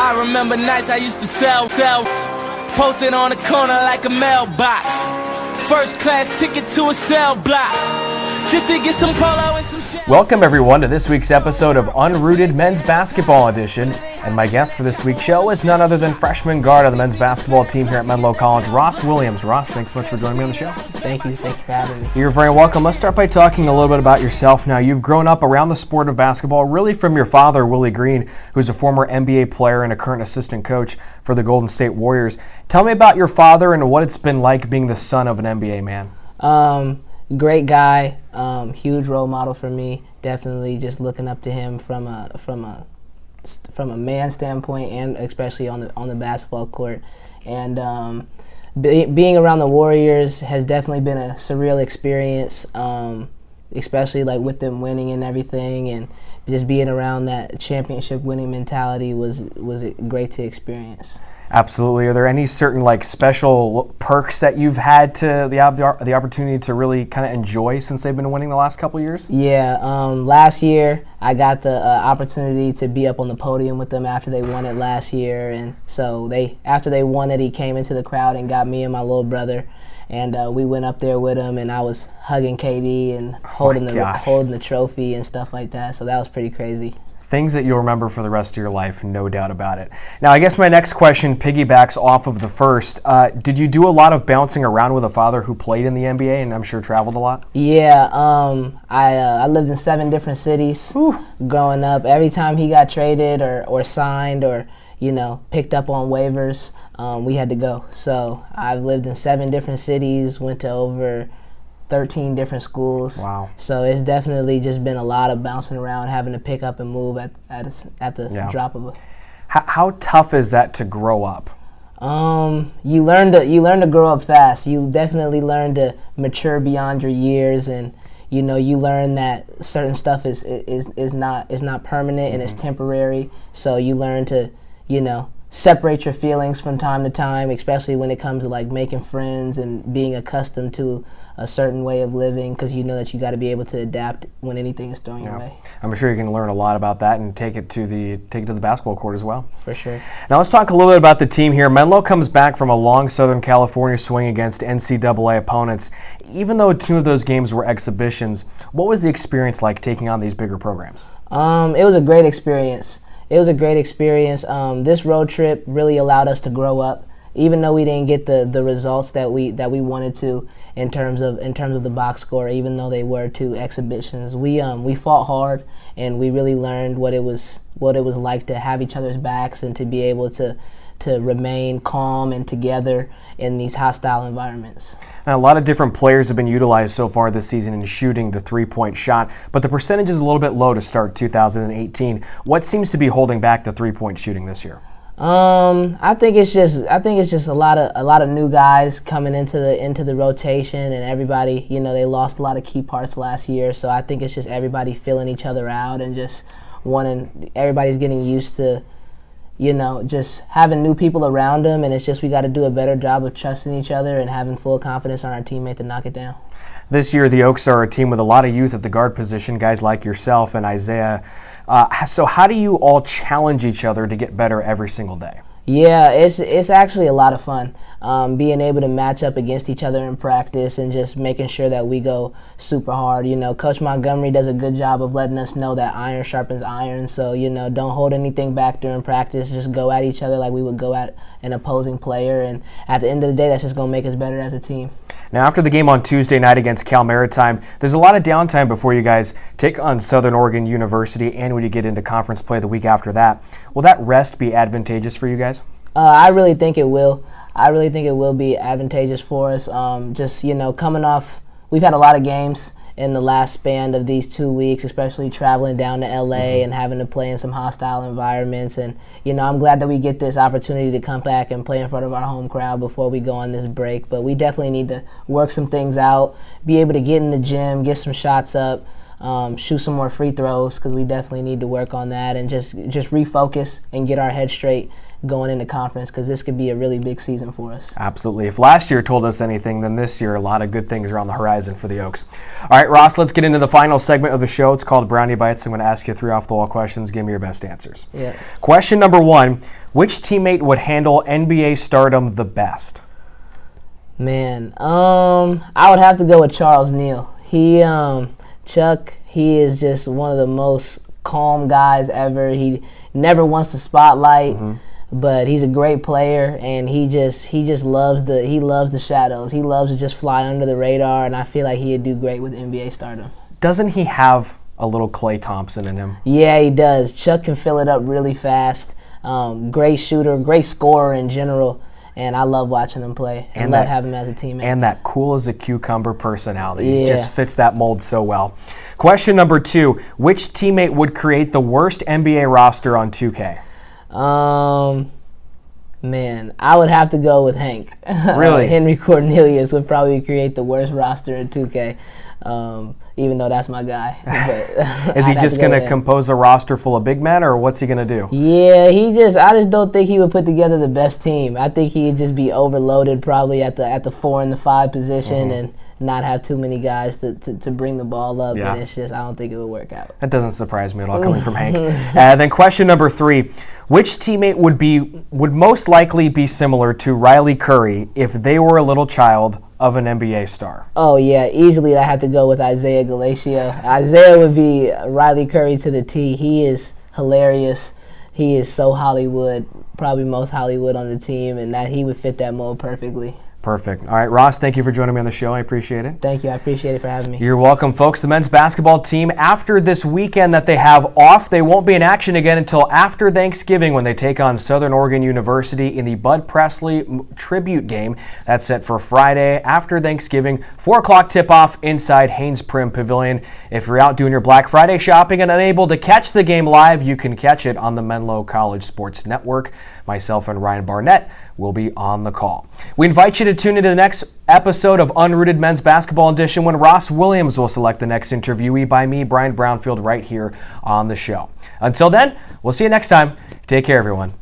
I remember nights I used to sell, posted on the corner like a mailbox. First class ticket to a cell block, just to get some polo and some shit. Welcome everyone to this week's episode of Unrooted Men's Basketball Edition. And my guest for this week's show is none other than freshman guard of the men's basketball team here at Menlo College, Ross Williams. Ross, thanks so much for joining me on the show. Thank you for having me. You're very welcome. Let's start by talking a little bit about yourself. Now, you've grown up around the sport of basketball, really from your father, Willie Green, who's a former NBA player and a current assistant coach for the Golden State Warriors. Tell me about your father and what it's been like being the son of an NBA man. Great guy, huge role model for me. Definitely just looking up to him from a man standpoint, and especially on the basketball court. And being around the Warriors has definitely been a surreal experience, especially like with them winning and everything, and just being around that championship winning mentality was great to experience. Absolutely. Are there any certain special perks that you've had to the opportunity to really kind of enjoy since they've been winning the last couple of years? Yeah. Last year I got the opportunity to be up on the podium with them after they won it last year, and so after they won it, he came into the crowd and got me and my little brother, and we went up there with him, and I was hugging KD and holding the trophy and stuff like that. So that was pretty crazy. Things that you'll remember for the rest of your life, no doubt about it. Now, I guess my next question piggybacks off of the first. Did you do a lot of bouncing around with a father who played in the NBA and I'm sure traveled a lot? Yeah, I lived in 7 different cities growing up. Every time he got traded or signed or picked up on waivers, we had to go. So I've lived in 7 different cities, went to over 13 different schools. Wow. So it's definitely just been a lot of bouncing around, having to pick up and move at the drop of a... How tough is that to grow up? You learn to grow up fast. You definitely learn to mature beyond your years, and you learn that certain stuff is not permanent and it's temporary. So you learn to separate your feelings from time to time, especially when it comes to making friends and being accustomed to a certain way of living, because you know that you got to be able to adapt when anything is thrown your way. I'm sure you can learn a lot about that and take it to the basketball court as well. For sure. Now let's talk a little bit about the team here. Menlo comes back from a long Southern California swing against NCAA opponents. Even though 2 of those games were exhibitions, what was the experience like taking on these bigger programs? It was a great experience. This road trip really allowed us to grow up, even though we didn't get the results that we wanted to in terms of the box score. Even though they were 2 exhibitions, we fought hard, and we really learned what it was like to have each other's backs and to be able to remain calm and together in these hostile environments. Now, a lot of different players have been utilized so far this season in shooting the 3-point shot, but the percentage is a little bit low to start 2018. What seems to be holding back the 3-point shooting this year? I think it's just a lot of new guys coming into the rotation, and everybody, they lost a lot of key parts last year. So I think it's just everybody filling each other out and just everybody's getting used to just having new people around them, and it's just we got to do a better job of trusting each other and having full confidence on our teammate to knock it down. This year, the Oaks are a team with a lot of youth at the guard position, guys like yourself and Isaiah. So how do you all challenge each other to get better every single day? Yeah, it's actually a lot of fun, being able to match up against each other in practice and just making sure that we go super hard. Coach Montgomery does a good job of letting us know that iron sharpens iron. So, don't hold anything back during practice. Just go at each other like we would go at an opposing player. And at the end of the day, that's just going to make us better as a team. Now, after the game on Tuesday night against Cal Maritime, there's a lot of downtime before you guys take on Southern Oregon University and when you get into conference play the week after that. Will that rest be advantageous for you guys? I really think it will. I really think it will be advantageous for us. Coming off, we've had a lot of games in the last span of these 2 weeks, especially traveling down to LA and having to play in some hostile environments. And, I'm glad that we get this opportunity to come back and play in front of our home crowd before we go on this break. But we definitely need to work some things out, be able to get in the gym, get some shots up, shoot some more free throws, because we definitely need to work on that and just refocus and get our head straight going into conference, because this could be a really big season for us. Absolutely. If last year told us anything, then this year a lot of good things are on the horizon for the Oaks. All right, Ross, let's get into the final segment of the show. It's called Brownie Bites. I'm going to ask you 3 off-the-wall questions. Give me your best answers. Yeah. Question number 1, Which teammate would handle NBA stardom the best? Man, I would have to go with Charles Neal. Chuck, he is just one of the most calm guys ever. He never wants the spotlight, but he's a great player, and he just loves the shadows. He loves to just fly under the radar, and I feel like he'd do great with NBA stardom. Doesn't he have a little Klay Thompson in him? Yeah, he does. Chuck can fill it up really fast. Great shooter, great scorer in general. And I love watching him play. I love having him as a teammate. And that cool as a cucumber personality. Yeah. He just fits that mold so well. Question number 2. Which teammate would create the worst NBA roster on 2K? Man, I would have to go with Hank. Really? Henry Cornelius would probably create the worst roster in 2K. Even though that's my guy. But Is he just going to compose a roster full of big men, or what's he going to do? Yeah, I just don't think he would put together the best team. I think he'd just be overloaded probably at the 4 and the 5 position and not have too many guys to bring the ball up. Yeah. And it's just, I don't think it would work out. That doesn't surprise me at all coming from Hank. Then question number 3. Which teammate would most likely be similar to Riley Curry if they were a little child of an NBA star? Oh, yeah, easily I have to go with Isaiah Galacio. Isaiah would be Riley Curry to the T. He is hilarious. He is so Hollywood, probably most Hollywood on the team, and that he would fit that mold perfectly. Perfect. All right, Ross, thank you for joining me on the show. I appreciate it. Thank you. I appreciate it for having me. You're welcome, folks. The men's basketball team, after this weekend that they have off, they won't be in action again until after Thanksgiving when they take on Southern Oregon University in the Bud Presley tribute game. That's set for Friday after Thanksgiving, 4 o'clock tip-off inside Haynes Prim Pavilion. If you're out doing your Black Friday shopping and unable to catch the game live, you can catch it on the Menlo College Sports Network. Myself and Ryan Barnett will be on the call. We invite you to tune into the next episode of Unrooted Men's Basketball Edition when Ross Williams will select the next interviewee by me, Brian Brownfield, right here on the show. Until then, we'll see you next time. Take care, everyone.